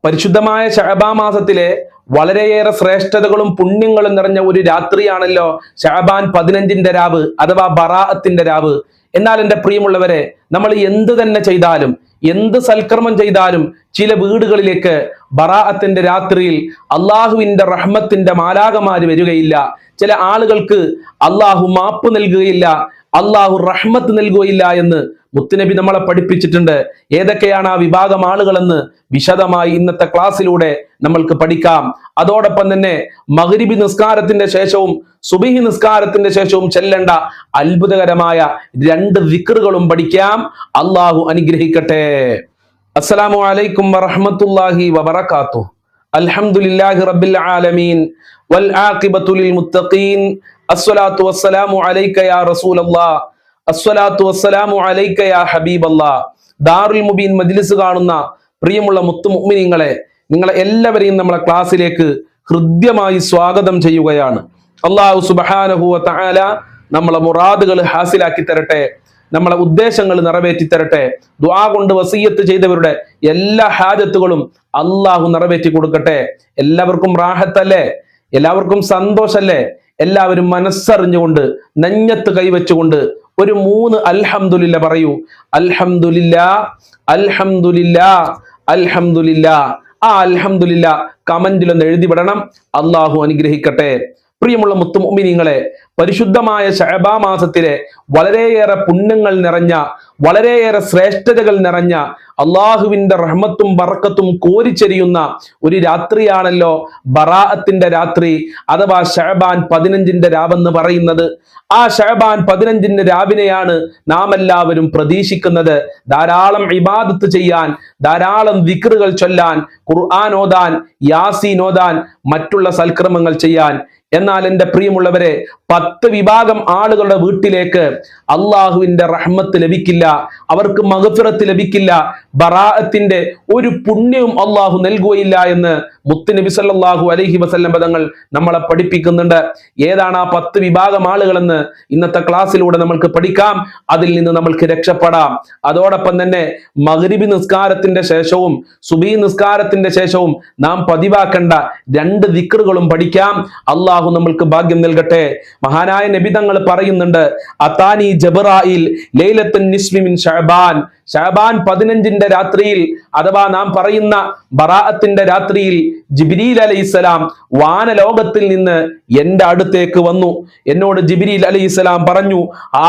പരിശുദ്ധമായ ശഅബാൻ മാസത്തിലെ വളരെയേറെ ശ്രേഷ്ഠതകളും പുണ്യങ്ങളും നിറഞ്ഞ ഒരു രാത്രിയാണല്ലോ ശഅബാൻ 15ന്റെ രാവ് അഥവാ ബറാഅത്തിന്റെ രാവ്. എന്നാൽ എൻ്റെ പ്രിയമുള്ളവരെ, നമ്മൾ എന്ത് തന്നെ ചെയ്താലും, എന്ത് സൽക്കർമ്മം ചെയ്താലും ചില വീടുകളിലേക്ക് ബറാഅത്തിന്റെ രാത്രിയിൽ അള്ളാഹുവിന്റെ റഹ്മത്തിന്റെ മാലാകമാര് വരികയില്ല. ചില ആളുകൾക്ക് അള്ളാഹു മാപ്പ് നൽകുകയില്ല, അള്ളാഹു റഹ്മത്ത് നൽകുകയില്ല എന്ന് മുത്തുനബി നമ്മളെ പഠിപ്പിച്ചിട്ടുണ്ട്. ഏതൊക്കെയാണ് ആ വിഭാഗം ആളുകളെന്ന് വിശദമായി ഇന്നത്തെ ക്ലാസ്സിലൂടെ നമ്മൾക്ക് പഠിക്കാം. അതോടൊപ്പം തന്നെ മഗ്രിബി നിസ്കാരത്തിന്റെ ശേഷവും സുബഹി നിസ്കാരത്തിന്റെ ശേഷവും ചെല്ലേണ്ട അത്ഭുതകരമായ 2 ദിക്റുകളും പഠിക്കാം. അള്ളാഹു അനുഗ്രഹിക്കട്ടെ. അസ്സലാമു അലൈക്കും വറഹ്മത്തുള്ളാഹി വബറകാതുഹു. അൽഹംദുലില്ലാഹി റബ്ബിൽ ആലമീൻ വൽ ആഖിബത്തു ലിൽ മുത്തഖീൻ. അസ്സലാത്തു വസ്സലാമു അലൈക യാ റസൂലല്ലാഹ്, അസ്സലാത്തു വസ്സലാമു അലൈക യാ ഹബീബല്ലാഹ്. ദാറുൽ മുബീൻ മജ്ലിസ് കാണുന്ന പ്രിയമുള്ള മുത്തു മുഅ്മിനീങ്ങളെ, നിങ്ങളെ എല്ലാവരെയും നമ്മളെ ക്ലാസ്സിലേക്ക് ഹൃദ്യമായി സ്വാഗതം ചെയ്യുകയാണ്. അല്ലാഹു സുബ്ഹാനഹു വ തആല നമ്മളെ മുറാദുകൾ ഹാസിലാക്കി തരട്ടെ, നമ്മളെ ഉദ്ദേശങ്ങൾ നിറവേറ്റി തരട്ടെ. ദുആ കൊണ്ട് വസിയത്ത് ചെയ്തവരുടെ എല്ലാ ഹാജത്തുകളും അള്ളാഹു നിറവേറ്റി കൊടുക്കട്ടെ. എല്ലാവർക്കും റാഹത്തല്ലേ? എല്ലാവർക്കും സന്തോഷല്ലേ? എല്ലാവരും മനസ്സറിഞ്ഞുകൊണ്ട് നെഞ്ഞത്ത് കൈവച്ചുകൊണ്ട് ഒരു 3 അൽഹംദുലില്ലാ പറയൂ. അൽഹംദുലില്ലാ, അൽഹംദുലില്ലാ, അൽഹംദുലില്ലാ. ആ അൽഹംദുലില്ലാ കമന്റിലൊന്ന് എഴുതി വിടണം. അള്ളാഹു അനുഗ്രഹിക്കട്ടെ. പ്രിയമുള്ള മുത്തു മുഅ്മിനീങ്ങളെ, പരിശുദ്ധമായ ശഅബാൻ മാസത്തിലെ വളരെയേറെ പുണ്യങ്ങൾ നിറഞ്ഞ, വളരെയേറെ ശ്രേഷ്ഠതകൾ നിറഞ്ഞ, അള്ളാഹുവിന്റെ റഹ്മത്തും ബറക്കത്തും കോരിച്ചെരിയുന്ന ഒരു രാത്രിയാണല്ലോ ബറാഅത്തിന്റെ രാത്രി അഥവാ ശഅബാൻ 15ന്റെ രാവെന്ന് പറയുന്നത്. ആ ശഅബാൻ 15ന്റെ രാവിനെയാണ് നാം എല്ലാവരും പ്രതീക്ഷിക്കുന്നത്. ധാരാളം ഇബാദത്ത് ചെയ്യാൻ, ധാരാളം ദിക്റുകൾ ചൊല്ലാൻ, ഖുർആൻ ഓതാൻ, യാസീൻ ഓതാൻ, മറ്റുള്ള സൽക്രമങ്ങൾ ചെയ്യാൻ. എന്നാൽ എൻ്റെ പ്രിയമുള്ളവരെ, 10 വിഭാഗം ആളുകളുടെ വീട്ടിലേക്ക് അള്ളാഹുവിന്റെ റഹ്മത്ത് ലഭിക്കില്ല, അവർക്ക് മഗ്ഫിറത്ത് ലഭിക്കില്ല, ബറാഅത്തിന്റെ ഒരു പുണ്യവും അള്ളാഹു നൽകുകയില്ല എന്ന് മുത്തുനബി സല്ലല്ലാഹു അലൈഹി വസല്ലം തങ്ങൾ നമ്മളെ പഠിപ്പിക്കുന്നുണ്ട്. ഏതാണ് ആ 10 വിഭാഗം ആളുകളെന്ന് ഇന്നത്തെ ക്ലാസ്സിലൂടെ നമ്മൾക്ക് പഠിക്കാം. അതിൽ നിന്ന് നമ്മൾക്ക് രക്ഷപ്പെടാം. അതോടൊപ്പം തന്നെ മഗ്രിബി നിസ്കാരത്തിന്റെ ശേഷവും സുബഹി നിസ്കാരത്തിന്റെ ശേഷവും നാം പതിവാക്കേണ്ട 2 ദിക്റുകളും പഠിക്കാം. അള്ളാഹു നമ്മൾക്ക് ഭാഗ്യം നൽകട്ടെ. മഹാനായ നബി തങ്ങൾ പറയുന്നുണ്ട്, അതാനി ജബ്രായിൽ ലൈലത്തുൻ നിസ്ഫി മിൻ ശഅബാൻ. ശഅബാൻ 15ന്റെ രാത്രിയിൽ അഥവാ നാം പറയുന്ന ബറാഅത്തിന്റെ രാത്രിയിൽ ജിബ്രീൽ അലൈഹിസ്സലാം വാനലോകത്തിൽ നിന്ന് എൻ്റെ അടുത്തേക്ക് വന്നു. എന്നോട് ജിബ്രീൽ അലൈഹിസ്സലാം പറഞ്ഞു,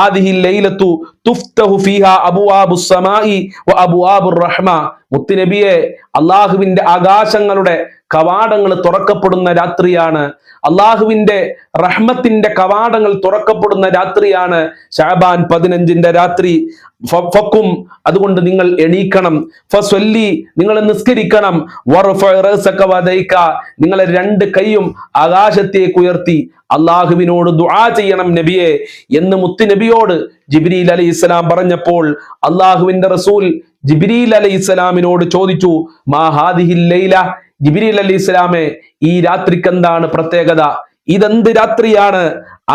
ആദിഹിൽ ലൈലത്തു തുഫ്തഹു ഫീഹാ അബ്വാബുസ് സമാഇ വ അബ്വാബുർ റഹ്മ. മുത്തുനബിയെ, അള്ളാഹുവിന്റെ ആകാശങ്ങളുടെ കവാടങ്ങൾ തുറക്കപ്പെടുന്ന രാത്രിയാണ്, അള്ളാഹുവിന്റെ റഹ്മത്തിന്റെ കവാടങ്ങൾ തുറക്കപ്പെടുന്ന രാത്രിയാണ് ശഅബാൻ 15ന്റെ രാത്രി. ഫക്കും, അതുകൊണ്ട് നിങ്ങൾ എണീക്കണം. ഫസ്വല്ലി, നിങ്ങൾ നിസ്കരിക്കണം. വർഫഅ റഅസക വദൈക, നിങ്ങളെ 2 കൈയും ആകാശത്തേക്ക് ഉയർത്തി അള്ളാഹുവിനോട് ദുആ ചെയ്യണം നബിയെ എന്ന് മുത്തുനബിയോട് ജിബ്രീൽ അലൈഹിസ്സലാം പറഞ്ഞപ്പോൾ അള്ളാഹുവിന്റെ റസൂൽ ജിബ്രീൽ അലൈഹിസ്സലാമിനോട് ചോദിച്ചു, മാ ഹാദിഹിൽ ലൈല. ജിബ്രീൽ അലൈഹിസ്സലാമേ, ഈ രാത്രിക്ക് എന്താണ് പ്രത്യേകത? ഇതെന്ത് രാത്രിയാണ്?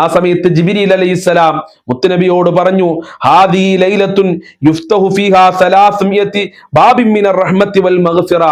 ആ സമയത്ത് ജിബ്രീൽ അലൈഹിസ്സലാം മുത്തുനബിയോട് പറഞ്ഞു, ഹാദി ലൈലത്തുൻ യുഫ്തഹു ഫീഹാ 300 ബാബിൻ മിനർ റഹ്മത്തി വൽ മഗ്ഫിറ.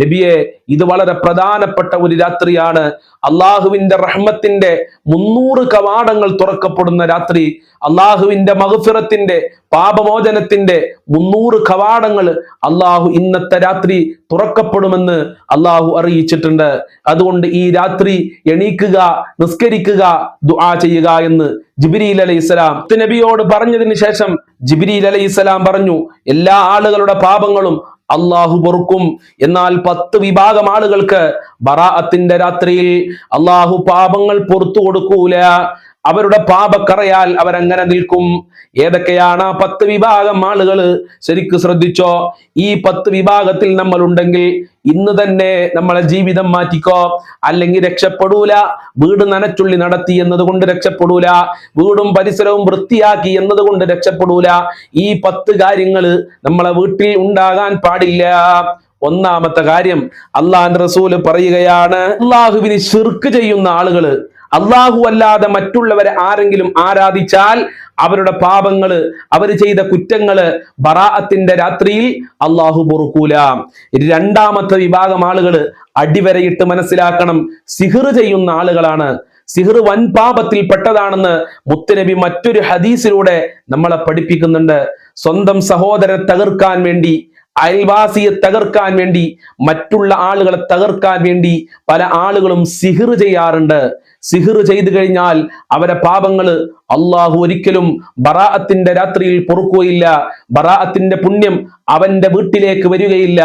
നബിയെ, ഇത് വളരെ പ്രധാനപ്പെട്ട ഒരു രാത്രിയാണ്. അള്ളാഹുവിന്റെ റഹ്മത്തിന്റെ 300 കവാടങ്ങൾ തുറക്കപ്പെടുന്ന രാത്രി. അള്ളാഹുവിന്റെ മഗ്ഫിറത്തിന്റെ, പാപമോചനത്തിന്റെ 300 കവാടങ്ങൾ അള്ളാഹു ഇന്നത്തെ രാത്രി തുറക്കപ്പെടുമെന്ന് അള്ളാഹു അറിയിച്ചിട്ടുണ്ട്. അതുകൊണ്ട് ഈ രാത്രി എണീക്കുക, നിസ്കരിക്കുക, ദുആ ചെയ്യുക എന്ന് ജിബ്രീൽ അലൈഹിസ്സലാം നബിയോട് പറഞ്ഞതിന് ശേഷം ജിബ്രീൽ അലൈഹിസ്സലാം പറഞ്ഞു, എല്ലാ ആളുകളുടെ പാപങ്ങളും അള്ളാഹു പൊറുക്കും. എന്നാൽ 10 വിഭാഗം ആളുകൾക്ക് ബറാഅത്തിന്റെ രാത്രിയിൽ അള്ളാഹു പാപങ്ങൾ പുറത്തു കൊടുക്കൂല. അവരുടെ പാപക്കറയാൽ അവരങ്ങനെ നിൽക്കും. ഏതൊക്കെയാണ് ആ 10 വിഭാഗം ആളുകൾ? ശരിക്കും ശ്രദ്ധിച്ചോ. ഈ 10 വിഭാഗത്തിൽ നമ്മൾ ഉണ്ടെങ്കിൽ ഇന്ന് തന്നെ നമ്മളെ ജീവിതം മാറ്റിക്കോ, അല്ലെങ്കിൽ രക്ഷപ്പെടൂല. വീട് നനച്ചുള്ളി നടത്തി എന്നതുകൊണ്ട് രക്ഷപ്പെടൂല, വീടും പരിസരവും വൃത്തിയാക്കി എന്നതുകൊണ്ട് രക്ഷപ്പെടൂല. ഈ 10 കാര്യങ്ങൾ നമ്മളെ വീട്ടിൽ ഉണ്ടാകാൻ പാടില്ല. ഒന്നാമത്തെ കാര്യം, അള്ളാഹുവിന്റെ റസൂല് പറയുകയാണ്, അള്ളാഹുവിന് ശിർക്ക് ചെയ്യുന്ന ആളുകള്, അള്ളാഹു അല്ലാതെ മറ്റുള്ളവരെ ആരെങ്കിലും ആരാധിച്ചാൽ അവരുടെ പാപങ്ങള്, അവർ ചെയ്ത കുറ്റങ്ങള് ബറാഅത്തിന്റെ രാത്രിയിൽ അള്ളാഹു പൊറുക്കൂല. രണ്ടാമത്തെ വിഭാഗം ആളുകള് അടിവരയിട്ട് മനസ്സിലാക്കണം, സിഹ്ർ ചെയ്യുന്ന ആളുകളാണ്. സിഹ്ർ വൻ പാപത്തിൽ പെട്ടതാണെന്ന് മുത്തുനബി മറ്റൊരു ഹദീസിലൂടെ നമ്മളെ പഠിപ്പിക്കുന്നുണ്ട്. സ്വന്തം സഹോദരനെ തകർക്കാൻ വേണ്ടി, അയൽവാസിയെ തകർക്കാൻ വേണ്ടി, മറ്റുള്ള ആളുകളെ തകർക്കാൻ വേണ്ടി പല ആളുകളും സിഹ്ർ ചെയ്യാറുണ്ട്. സിഹ്ർ ചെയ്തു കഴിഞ്ഞാൽ അവരെ പാപങ്ങള് അള്ളാഹു ഒരിക്കലും ബറാഅത്തിന്റെ രാത്രിയിൽ പൊറുക്കുകയില്ല. ബറാഅത്തിന്റെ പുണ്യം അവന്റെ വീട്ടിലേക്ക് വരികയില്ല.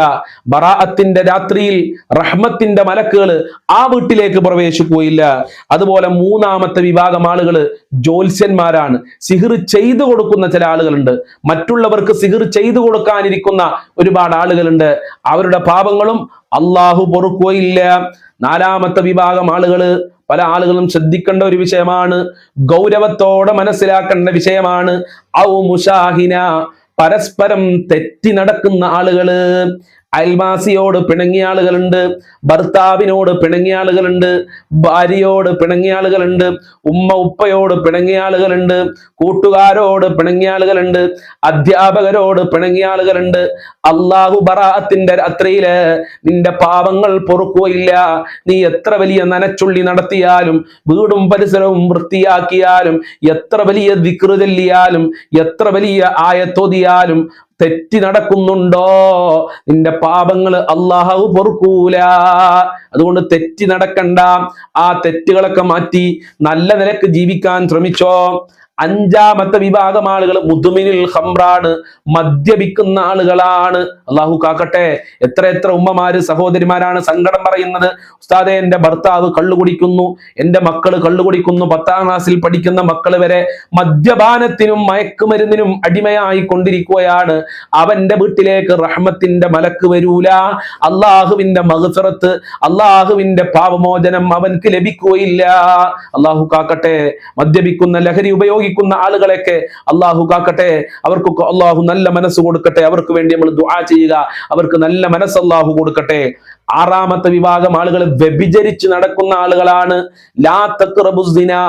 ബറാഅത്തിന്റെ രാത്രിയിൽ റഹ്മത്തിന്റെ മലക്കുകൾ ആ വീട്ടിലേക്ക് പ്രവേശിക്കുകയില്ല. അതുപോലെ മൂന്നാമത്തെ വിഭാഗം ആളുകള് ജ്യോത്സ്യന്മാരാണ്. സിഹ്ർ ചെയ്തു കൊടുക്കുന്ന ചില ആളുകളുണ്ട്. മറ്റുള്ളവർക്ക് സിഹ്ർ ചെയ്തു കൊടുക്കാനിരിക്കുന്ന ഒരുപാട് ആളുകളുണ്ട്. അവരുടെ പാപങ്ങളും അള്ളാഹു പൊറുക്കുകയില്ല. നാലാമത്തെ വിഭാഗം ആളുകള്, പല ആളുകളും ശ്രദ്ധിക്കേണ്ട ഒരു വിഷയമാണ്, ഗൗരവത്തോടെ മനസ്സിലാക്കേണ്ട വിഷയമാണ്. ഔ മുഷാഹിന, പരസ്പരം തെറ്റി നടക്കുന്ന ആളുകള്. അയൽവാസിയോട് പിണങ്ങിയ ആളുകളുണ്ട്, ഭർത്താവിനോട് പിണങ്ങിയ ആളുകളുണ്ട്, ഭാര്യയോട് പിണങ്ങിയ ആളുകളുണ്ട്, ഉമ്മ ഉപ്പയോട് പിണങ്ങിയ ആളുകളുണ്ട്, കൂട്ടുകാരോട് പിണങ്ങിയ ആളുകളുണ്ട്, അധ്യാപകരോട് പിണങ്ങിയ ആളുകളുണ്ട്. അള്ളാഹു ബറാഅത്തിന്റെ രാത്രിയില് നിന്റെ പാപങ്ങൾ പൊറുക്കുകയില്ല. നീ എത്ര വലിയ നനച്ചുള്ളി നടത്തിയാലും, വീടും പരിസരവും വൃത്തിയാക്കിയാലും, എത്ര വലിയ ദിക്ർ ചൊല്ലിയാലും, എത്ര വലിയ ആയത്തോതിയാലും തെറ്റി നടക്കുന്നുണ്ടോ, നിന്റെ പാപങ്ങൾ അല്ലാഹു പൊറുക്കൂല. അതുകൊണ്ട് തെറ്റി നടക്കണ്ട. ആ തെറ്റുകളൊക്കെ മാറ്റി നല്ല നിലക്ക് ജീവിക്കാൻ ശ്രമിച്ചോ. അഞ്ചാമത്തെ വിഭാഗം ആളുകൾ മുദ്മിനുൽ ഖംറാണ്, മദ്യപിക്കുന്ന ആളുകളാണ്. അള്ളാഹു കാക്കട്ടെ. എത്ര ഉമ്മമാര് സഹോദരിമാരാണ് സങ്കടം പറയുന്നത്, ഉസ്താദേ എന്റെ ഭർത്താവ് കള്ളു കുടിക്കുന്നു, എന്റെ മക്കള് കള്ളു കുടിക്കുന്നു. 10ാം ക്ലാസ്സിൽ പഠിക്കുന്ന മക്കള് വരെ മദ്യപാനത്തിനും മയക്കുമരുന്നിനും അടിമയായി കൊണ്ടിരിക്കുകയാണ്. അവന്റെ വീട്ടിലേക്ക് റഹ്മത്തിന്റെ മലക്ക് വരൂല. അള്ളാഹുവിന്റെ മഗ്ഫിറത്ത്, അള്ളാഹുവിന്റെ പാപമോചനം അവൻക്ക് ലഭിക്കുകയില്ല. അള്ളാഹു കാക്കട്ടെ. മദ്യപിക്കുന്ന, ലഹരി ഉപയോഗിക്കുന്ന ആളുകളെയൊക്കെ അള്ളാഹു കാക്കട്ടെ. അവർക്കൊക്കെ അള്ളാഹു നല്ല മനസ്സ് കൊടുക്കട്ടെ. അവർക്ക് വേണ്ടി നമ്മൾ ദുആ ചെയ്യുക. അവർക്ക് നല്ല മനസ്സ് അള്ളാഹു കൊടുക്കട്ടെ. ആറാമത്തെ വിഭാഗം ആളുകൾ വ്യഭിചരിച്ച് നടക്കുന്ന ആളുകളാണ്. ലാ തഖ്റബുസ് സിനാ,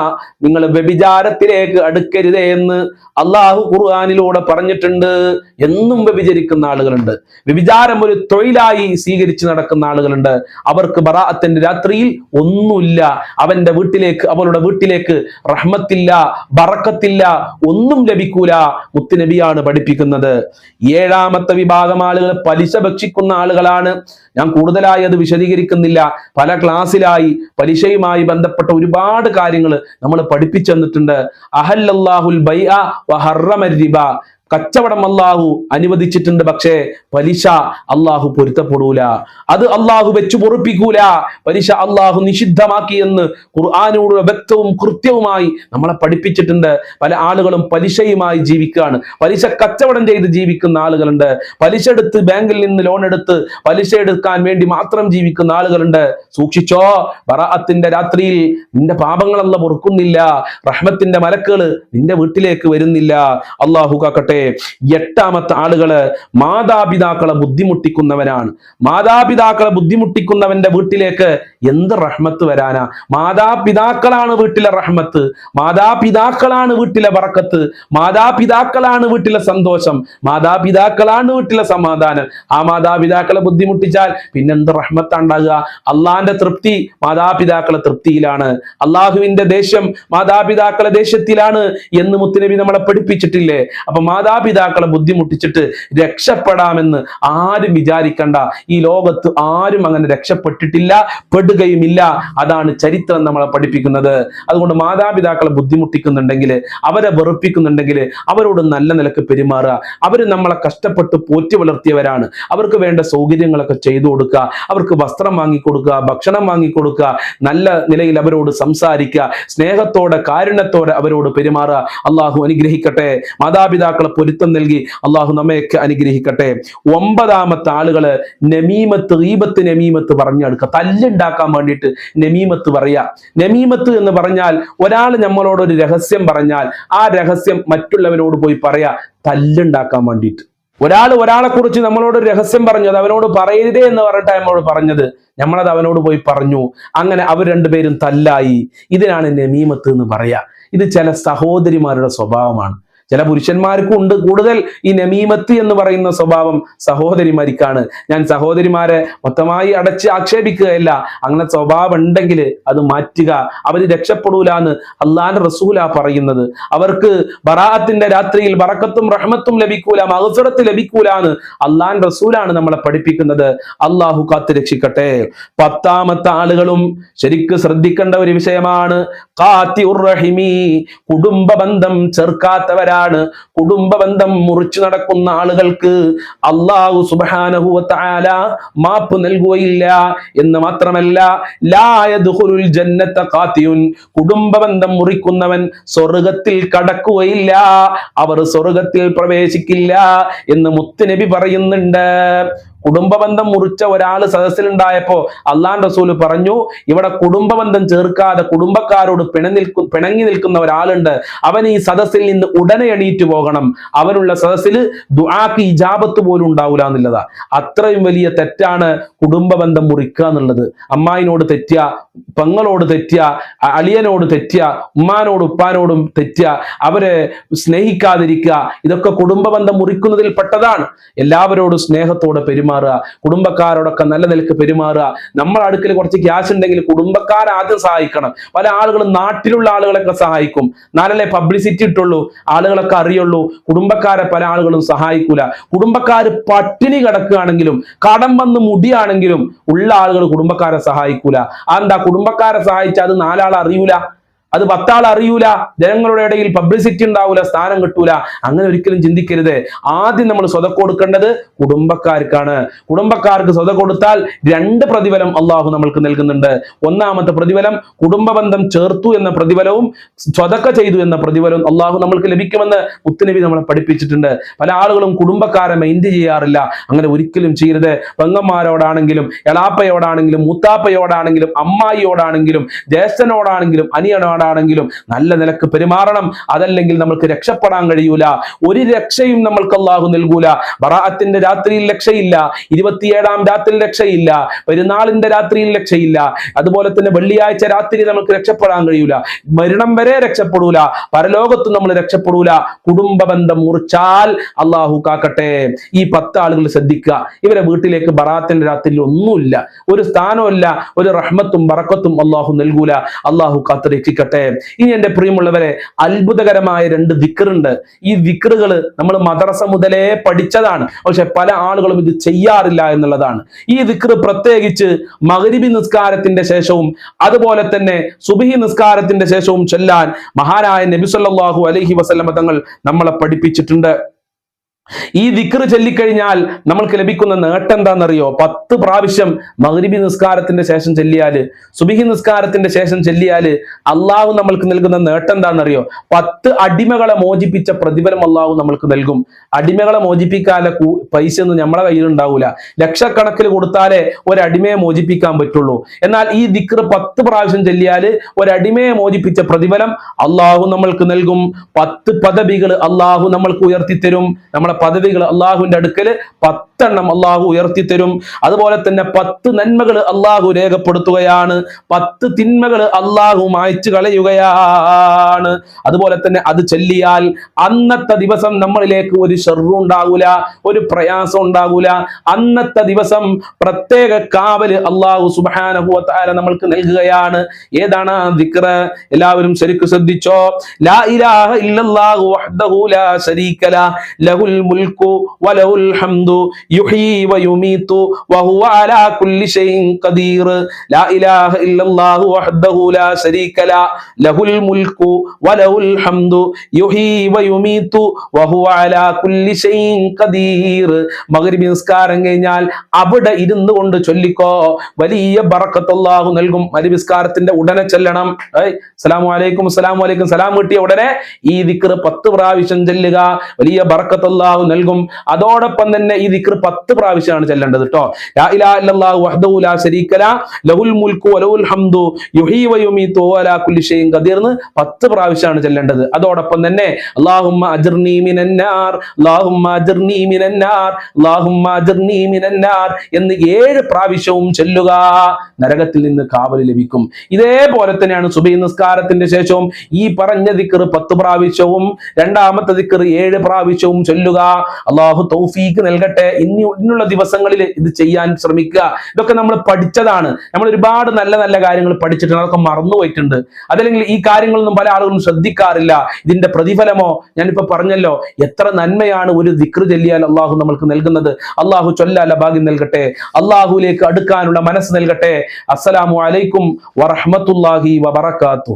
നിങ്ങൾ വ്യഭിചാരത്തിലേക്ക് അടുക്കരുതേ എന്ന് അള്ളാഹു ഖുർആനിലൂടെ പറഞ്ഞിട്ടുണ്ട്. എന്നും വ്യഭിചരിക്കുന്ന ആളുകളുണ്ട്. വ്യഭിചാരം ഒരു തൊഴിലായി സ്വീകരിച്ച് നടക്കുന്ന ആളുകളുണ്ട്. അവർക്ക് ബറാഅത്തിന്റെ രാത്രിയിൽ ഒന്നുമില്ല. അവന്റെ വീട്ടിലേക്ക്, അവളുടെ വീട്ടിലേക്ക് റഹ്മത്തില്ല, ബറക്കത്തില്ല, ഒന്നും ലഭിക്കൂല. മുത്തുനബിയാണ് പഠിപ്പിക്കുന്നത്. ഏഴാമത്തെ വിഭാഗം ആളുകൾ പലിശ ഭക്ഷിക്കുന്ന ആളുകളാണ്. ഞാൻ കൂടുതലായി അത് വിശദീകരിക്കുന്നില്ല. പല ക്ലാസ്സിലായി പലിശയുമായി ബന്ധപ്പെട്ട ഒരുപാട് കാര്യങ്ങൾ നമ്മൾ പഠിപ്പിച്ചു തന്നിട്ടുണ്ട്. അഹല്ലല്ലാഹുൽ ബൈഅ വഹറമ റിബ, കച്ചവടം അള്ളാഹു അനുവദിച്ചിട്ടുണ്ട്, പക്ഷേ പലിശ അള്ളാഹു പൊരുത്തപ്പെടൂല. അത് അള്ളാഹു വെച്ചു പൊറുപ്പിക്കൂല. പലിശ അള്ളാഹു നിഷിദ്ധമാക്കി എന്ന് ഖുർആനോട് വ്യക്തവും കൃത്യവുമായി നമ്മളെ പഠിപ്പിച്ചിട്ടുണ്ട്. പല ആളുകളും പലിശയുമായി ജീവിക്കുകയാണ്. പലിശ കച്ചവടം ചെയ്ത് ജീവിക്കുന്ന ആളുകളുണ്ട്. പലിശ എടുത്ത്, ബാങ്കിൽ നിന്ന് ലോൺ എടുത്ത് പലിശ എടുക്കാൻ വേണ്ടി മാത്രം ജീവിക്കുന്ന ആളുകളുണ്ട്. സൂക്ഷിച്ചോ. ബറാഅത്തിന്റെ രാത്രിയിൽ നിന്റെ പാപങ്ങൾ അല്ലാഹു പൊറുക്കുന്നില്ല. റഹ്മത്തിന്റെ മലക്കുകൾ നിന്റെ വീട്ടിലേക്ക് വരുന്നില്ല. അള്ളാഹു കാക്കട്ടെ. എട്ടാമത്തെ ആളുകള് മാതാപിതാക്കളെ ബുദ്ധിമുട്ടിക്കുന്നവരാണ്. മാതാപിതാക്കളെ ബുദ്ധിമുട്ടിക്കുന്നവന്റെ വീട്ടിലേക്ക് എന്ത് റഹ്മത്ത് വരാനാ? മാതാപിതാക്കളാണ് വീട്ടിലെ റഹ്മത്ത്, മാതാപിതാക്കളാണ് വീട്ടിലെ ബറക്കത്ത്, മാതാപിതാക്കളാണ് വീട്ടിലെ സന്തോഷം, മാതാപിതാക്കളാണ് വീട്ടിലെ സമാധാനം. ആ മാതാപിതാക്കളെ ബുദ്ധിമുട്ടിച്ചാൽ പിന്നെന്ത് റഹ്മത്താ ഉണ്ടാകുക? അള്ളാന്റെ തൃപ്തി മാതാപിതാക്കളെ തൃപ്തിയിലാണ്. അള്ളാഹുവിന്റെ ദേഷ്യം മാതാപിതാക്കളെ ദേഷ്യത്തിലാണ് എന്ന് മുത്തുനബി നമ്മളെ പഠിപ്പിച്ചിട്ടില്ലേ? അപ്പൊ മാതാപിതാക്കളെ ബുദ്ധിമുട്ടിച്ചിട്ട് രക്ഷപ്പെടാമെന്ന് ആരും വിചാരിക്കണ്ട. ഈ ലോകത്ത് ആരും അങ്ങനെ രക്ഷപ്പെട്ടിട്ടില്ല, പെടുകയുമില്ല. അതാണ് ചരിത്രം നമ്മളെ പഠിപ്പിക്കുന്നത്. അതുകൊണ്ട് മാതാപിതാക്കളെ ബുദ്ധിമുട്ടിക്കുന്നുണ്ടെങ്കിൽ, അവരെ വെറുപ്പിക്കുന്നുണ്ടെങ്കിൽ അവരോട് നല്ല നിലക്ക് പെരുമാറുക. അവർ നമ്മളെ കഷ്ടപ്പെട്ട് പോറ്റി വളർത്തിയവരാണ്. അവർക്ക് വേണ്ട സൗകര്യങ്ങളൊക്കെ ചെയ്തു കൊടുക്കുക, അവർക്ക് വസ്ത്രം വാങ്ങിക്കൊടുക്കുക, ഭക്ഷണം വാങ്ങിക്കൊടുക്കുക, നല്ല നിലയിൽ അവരോട് സംസാരിക്കുക, സ്നേഹത്തോടെ കാരുണ്യത്തോടെ അവരോട് പെരുമാറുക. അള്ളാഹു അനുഗ്രഹിക്കട്ടെ. മാതാപിതാക്കളെ പൊരുത്തം നൽകി അള്ളാഹു നമ്മയൊക്കെ അനുഗ്രഹിക്കട്ടെ. ഒമ്പതാമത്തെ ആളുകള് നമീമത്ത്, ഗീബത്ത്, നമീമത്ത് പറഞ്ഞെടുക്കുക. തല്ലുണ്ടാക്കാൻ വേണ്ടിയിട്ട് നമീമത്ത് പറയാ. നമീമത്ത് എന്ന് പറഞ്ഞാൽ ഒരാൾ നമ്മളോട് ഒരു രഹസ്യം പറഞ്ഞാൽ ആ രഹസ്യം മറ്റുള്ളവരോട് പോയി പറയാ, തല്ലുണ്ടാക്കാൻ വേണ്ടിയിട്ട്. ഒരാളെ കുറിച്ച് നമ്മളോട് ഒരു രഹസ്യം പറഞ്ഞു, അത് അവനോട് പറയരുതേ എന്ന് പറഞ്ഞിട്ട് നമ്മളോട് പറഞ്ഞത്, നമ്മളത് അവനോട് പോയി പറഞ്ഞു, അങ്ങനെ അവർ രണ്ടുപേരും തല്ലായി. ഇതിനാണ് നമീമത്ത് എന്ന് പറയാ. ഇത് ചില സഹോദരിമാരുടെ സ്വഭാവമാണ്. ചില പുരുഷന്മാർക്കും ഉണ്ട് കൂടുതൽ ഈ നമീമത്ത് എന്ന് പറയുന്ന സ്വഭാവം സഹോദരിമാർക്കാണ്. ഞാൻ സഹോദരിമാരെ മൊത്തമായി അടച്ച് ആക്ഷേപിക്കുകയല്ല. അങ്ങനെ സ്വഭാവം ഉണ്ടെങ്കിൽ അത് മാറ്റുക. അവര് രക്ഷപ്പെടൂല എന്ന് അള്ളാന്റെ റസൂലാ പറയുന്നത്. അവർക്ക് ബറാഅത്തിന്റെ രാത്രിയിൽ ബറക്കത്തും റഹ്മത്തും ലഭിക്കൂല, മഗ്ഫിറത്ത് ലഭിക്കൂല എന്ന് അള്ളാന്റെ റസൂലാണ് നമ്മളെ പഠിപ്പിക്കുന്നത്. അള്ളാഹു കാത്ത് രക്ഷിക്കട്ടെ. 10ാമത്തെ ആളുകളും ശരിക്ക് ശ്രദ്ധിക്കേണ്ട ഒരു വിഷയമാണ് ഖാതിഉർ റഹിമി. കുടുംബ ബന്ധം ചേർക്കാത്തവരാ, കുടുംബ ബന്ധം മുറിച്ചു നടക്കുന്ന ആളുകൾക്ക് അല്ലാഹു സുബ്ഹാനഹു വ തആല മാപ്പ് നൽകുകയില്ല എന്ന് മാത്രമല്ല, ലാ യദ്ഖുലുൽ ജന്നത ഖാതിഉൻ. കുടുംബ ബന്ധം മുറിക്കുന്നവൻ സ്വർഗ്ഗത്തിൽ കടക്കുകയില്ല, അവർ സ്വർഗ്ഗത്തിൽ പ്രവേശിക്കില്ല എന്ന് മുത്തുനബി പറയുന്നുണ്ട്. കുടുംബ ബന്ധം മുറിച്ച ഒരാൾ സദസ്സിലുണ്ടായപ്പോ അള്ളാന്റെ റസൂല് പറഞ്ഞു, ഇവിടെ കുടുംബ ബന്ധം ചേർക്കാതെ കുടുംബക്കാരോട് പിണങ്ങി നിൽക്കുന്ന ഒരാളുണ്ട്, അവൻ ഈ സദസ്സിൽ നിന്ന് ഉടനെ എണീറ്റ് പോകണം. അവനുള്ള സദസ്സിൽ ദുആക്ക് ഇജാബത്ത് പോലും ഉണ്ടാവില്ല എന്നുള്ളതാ. അത്രയും വലിയ തെറ്റാണ് കുടുംബ ബന്ധം മുറിക്കുക എന്നുള്ളത്. അമ്മായിനോട് തെറ്റുക, പെങ്ങളോട് തെറ്റുക, അളിയനോട് തെറ്റുക, ഉമ്മാനോട് ഉപ്പാനോടും തെറ്റുക, അവരെ സ്നേഹിക്കാതിരിക്കുക, ഇതൊക്കെ കുടുംബ ബന്ധം മുറിക്കുന്നതിൽ പെട്ടതാണ്. എല്ലാവരോടും സ്നേഹത്തോടെ പെരുമാറുക, കുടുംബക്കാരോടൊക്കെ നല്ല നിലക്ക് പെരുമാറുക. നമ്മൾ അടുക്കൽ കുറച്ച് ക്യാഷ് ഉണ്ടെങ്കിൽ കുടുംബക്കാരെ ആദ്യം സഹായിക്കണം. പല ആളുകളും നാട്ടിലുള്ള ആളുകളൊക്കെ സഹായിക്കും, നാലല്ലേ പബ്ലിസിറ്റി ഇട്ടുള്ളൂ, ആളുകളൊക്കെ അറിയുള്ളൂ. കുടുംബക്കാരെ പല ആളുകളും സഹായിക്കൂല. കുടുംബക്കാര് പട്ടിണി കിടക്കുകയാണെങ്കിലും കടം വന്ന് മുടിയാണെങ്കിലും ഉള്ള ആളുകൾ കുടുംബക്കാരെ സഹായിക്കൂല. അതെന്താ? കുടുംബക്കാരെ സഹായിച്ചാൽ അത് 4 ആൾ അറിയൂല, അത് 10 ആൾ അറിയൂല, ജനങ്ങളുടെ ഇടയിൽ പബ്ലിസിറ്റി ഉണ്ടാവൂല, സ്ഥാനം കിട്ടൂല. അങ്ങനെ ഒരിക്കലും ചിന്തിക്കരുത്. ആദ്യം നമ്മൾ സ്വതക്ക കൊടുക്കേണ്ടത് കുടുംബക്കാർക്കാണ്. കുടുംബക്കാർക്ക് സ്വതക്ക കൊടുത്താൽ 2 പ്രതിഫലം അള്ളാഹു നമ്മൾക്ക് നൽകുന്നുണ്ട്. 1ാമത്തെ പ്രതിഫലം കുടുംബ ബന്ധം ചേർത്തു എന്ന പ്രതിഫലവും സ്വതക്ക ചെയ്തു എന്ന പ്രതിഫലവും അള്ളാഹു നമ്മൾക്ക് ലഭിക്കുമെന്ന് മുത്തുനബി നമ്മളെ പഠിപ്പിച്ചിട്ടുണ്ട്. പല ആളുകളും കുടുംബക്കാരെ മെയിൻറ്റ് ചെയ്യാറില്ല. അങ്ങനെ ഒരിക്കലും ചെയ്യരുത്. പെങ്ങന്മാരോടാണെങ്കിലും എളാപ്പയോടാണെങ്കിലും മൂത്താപ്പയോടാണെങ്കിലും അമ്മായിയോടാണെങ്കിലും ജ്യേഷ്ഠനോടാണെങ്കിലും അനിയനോടാണെങ്കിലും നല്ല നിലക്ക് പെരുമാറണം. അതല്ലെങ്കിൽ നമുക്ക് രക്ഷപ്പെടാൻ കഴിയൂല. ഒരു രക്ഷയും നമ്മൾക്ക് അല്ലാഹു നൽകൂല. ബറാഅത്തിന്റെ രാത്രിയിൽ രക്ഷയില്ല, 27ാം രാത്രിയിൽ രക്ഷയില്ല, പെരുന്നാളിന്റെ രാത്രിയിൽ രക്ഷയില്ല, അതുപോലെ തന്നെ വെള്ളിയാഴ്ച രാത്രി നമുക്ക് രക്ഷപ്പെടാൻ കഴിയൂല, മരണം വരെ രക്ഷപ്പെടൂല, പരലോകത്തും നമ്മൾ രക്ഷപ്പെടൂല. കുടുംബ ബന്ധം മുറിച്ചാൽ അല്ലാഹു കാക്കട്ടെ. ഈ 10 ആളുകൾ ശ്രദ്ധിക്കുക. ഇവരെ വീട്ടിലേക്ക് ബറാഅത്തിന്റെ രാത്രിയിൽ ഒന്നുമില്ല, ഒരു സ്ഥാനമില്ല, ഒരു റഹ്മത്തും ബറക്കത്തും അല്ലാഹു നൽകൂല. അല്ലാഹു കാത്തിരക്ഷിക്കട്ടെ. ഇനി എന്റെ പ്രിയമുള്ളവരെ, അത്ഭുതകരമായ 2 ദിക്റുണ്ട്. ഈ ദിക്റുകൾ നമ്മൾ മദ്രസ മുതലേ പഠിച്ചതാണ്, പക്ഷെ പല ആളുകളും ഇത് ചെയ്യാറില്ല എന്നുള്ളതാണ്. ഈ ദിക്ർ പ്രത്യേകിച്ച് മഗ്രിബി നിസ്കാരത്തിന്റെ ശേഷവും അതുപോലെ തന്നെ സുബ്ഹി നിസ്കാരത്തിന്റെ ശേഷവും ചൊല്ലാൻ മഹാനായ നബി സല്ലല്ലാഹു അലൈഹി വസല്ലമ തങ്ങൾ നമ്മളെ പഠിപ്പിച്ചിട്ടുണ്ട്. ഈ ദിക്ർ ചൊല്ലിക്കഴിഞ്ഞാൽ നമ്മൾക്ക് ലഭിക്കുന്ന നേട്ടം എന്താണെന്നറിയോ? 10 പ്രാവശ്യം മഗ്രിബി നിസ്കാരത്തിന്റെ ശേഷം ചൊല്ലിയാല്, സുബ്ഹി നിസ്കാരത്തിന്റെ ശേഷം ചൊല്ലിയാല് അള്ളാഹു നമ്മൾക്ക് നൽകുന്ന നേട്ടം എന്താണെന്നറിയോ? 10 അടിമകളെ മോചിപ്പിച്ച പ്രതിഫലം അള്ളാഹു നമ്മൾക്ക് നൽകും. അടിമകളെ മോചിപ്പിക്കാനുള്ള പൈസ ഒന്നും നമ്മളെ കയ്യിൽ ഉണ്ടാവൂല, ലക്ഷക്കണക്കിൽ കൊടുത്താലേ ഒരടിമയെ മോചിപ്പിക്കാൻ പറ്റുള്ളൂ. എന്നാൽ ഈ ദിക്ർ 10 പ്രാവശ്യം ചൊല്ലിയാല് ഒരടിമയെ മോചിപ്പിച്ച പ്രതിഫലം അള്ളാഹു നമ്മൾക്ക് നൽകും. 10 പദവികൾ അള്ളാഹു നമ്മൾക്ക് ഉയർത്തിത്തരും. നമ്മളെ പദവികൾ അള്ളാഹുവിന്റെ അടുക്കൽ 10 എണ്ണം അള്ളാഹു ഉയർത്തി തരും. അതുപോലെ തന്നെ 10 നന്മകൾ അള്ളാഹു രേഖപ്പെടുത്തുകയാണ്, 10 തിന്മകൾ അള്ളാഹു മായ്ച്ചു കളയുകയാണ്. അതുപോലെ തന്നെ അത് ചൊല്ലിയാൽ അന്നത്തെ ദിവസം നമ്മളിലേക്ക് ഒരു ഷർറും ഉണ്ടാകൂല, ഒരു പ്രയാസം ഉണ്ടാകൂല. അന്നത്തെ ദിവസം പ്രത്യേക കാവല് അള്ളാഹു സുബ്ഹാനഹു വ തആല നമ്മൾക്ക് നൽകുകയാണ്. ഏതാണ് ആ ദിക്ർ? എല്ലാവരും ശരിക്കും ശ്രദ്ധിച്ചോ. ലാ ഇലാഹ ഇല്ലല്ലാഹു വഹ്ദഹു ലാ ശരീക ലഹുൽ മുൽക്കു വലഹുൽ ഹംദു യുഹ്യി വയുമീതു വഹുവ അലാ കുല്ലി ഷൈഇൻ ഖദീർ. ലാ ഇലാഹ ഇല്ലല്ലാഹു വഹ്ദഹു ലാ ശരീക ലഹുൽ മുൽക്കു വലഹുൽ ഹംദു യുഹ്യി വയുമീതു വഹുവ അലാ കുല്ലി ഷൈഇൻ ഖദീർ. മഗ്രിബ് നിസ്കാരം കഴിഞ്ഞാൽ അവിടെ ഇരുന്നു കൊണ്ട് ചൊല്ലിക്കോ, വലിയ ബറക്കത്ത് അല്ലാഹു നൽകും. മഗ്രിബ് നിസ്കാരത്തിന്റെ ഉടനെ ചൊല്ലണം. അസ്സലാമു അലൈക്കും, അസ്സലാമു അലൈക്കും, സലാം കിട്ടിയ ഉടനെ ഈ ദിക്ർ 10 പ്രാവശ്യം ചൊല്ലുക. വലിയ ബറക്കത്ത് അല്ലാഹു അള്ളാഹു നൽകും. അതോടൊപ്പം തന്നെ ഈ ദിക്ർ 10 പ്രാവശ്യമാണ് ചെല്ലേണ്ടത് കേട്ടോ. ലാ ഇലാഹ ഇല്ലല്ലാഹു വഹ്ദഹു ലാ ശരീക ലഹു ലഹുൽ മുൽക്കു വലഹുൽ ഹംദു യുഹീ വയുമീതു വഅലാ കുല്ലി ഷൈഇൻ ഖദീർ 10 പ്രാവശ്യമാണ് ചെല്ലേണ്ടത്. അതോടൊപ്പം തന്നെ അല്ലാഹുമ്മ അജ്ർനി മിനന്നാർ അല്ലാഹുമ്മ അജ്ർനി മിനന്നാർ അല്ലാഹുമ്മ അജ്ർനി മിനന്നാർ എന്ന് 7 പ്രാവശ്യവും ചൊല്ലുക. നരകത്തിൽ നിന്ന് കാവൽ ലഭിക്കും. ഇതേപോലെ തന്നെയാണ് സുബഹി നിസ്കാരത്തിന്റെ ശേഷവും ഈ പറഞ്ഞ ദിക്ർ 10 പ്രാവശ്യവും രണ്ടാമത്തെ ദിക്ർ 7 പ്രാവശ്യവും ചൊല്ലുക. അള്ളാഹു തൗഫീക്ക് നൽകട്ടെ. ഇന്നുള്ള ദിവസങ്ങളിൽ ഇത് ചെയ്യാൻ ശ്രമിക്കുക. ഇതൊക്കെ നമ്മൾ പഠിച്ചതാണ്. നമ്മൾ ഒരുപാട് നല്ല നല്ല കാര്യങ്ങൾ പഠിച്ചിട്ടുണ്ട്, അതൊക്കെ മറന്നുപോയിട്ടുണ്ട്. അതല്ലെങ്കിൽ ഈ കാര്യങ്ങളൊന്നും പല ആളുകളും ശ്രദ്ധിക്കാറില്ല. ഇതിന്റെ പ്രതിഫലമോ ഞാനിപ്പോ പറഞ്ഞല്ലോ, എത്ര നന്മയാണ് ഒരു ദിക്ർ ചൊല്ലിയാൽ അള്ളാഹു നമ്മൾക്ക് നൽകുന്നത്. അള്ളാഹു ചൊല്ലാല ഭാഗ്യം നൽകട്ടെ, അള്ളാഹുലേക്ക് അടുക്കാനുള്ള മനസ്സ് നൽകട്ടെ. അസ്സലാമു അലൈക്കും വറഹ്മത്തുള്ളാഹി വബറകാതുഹു.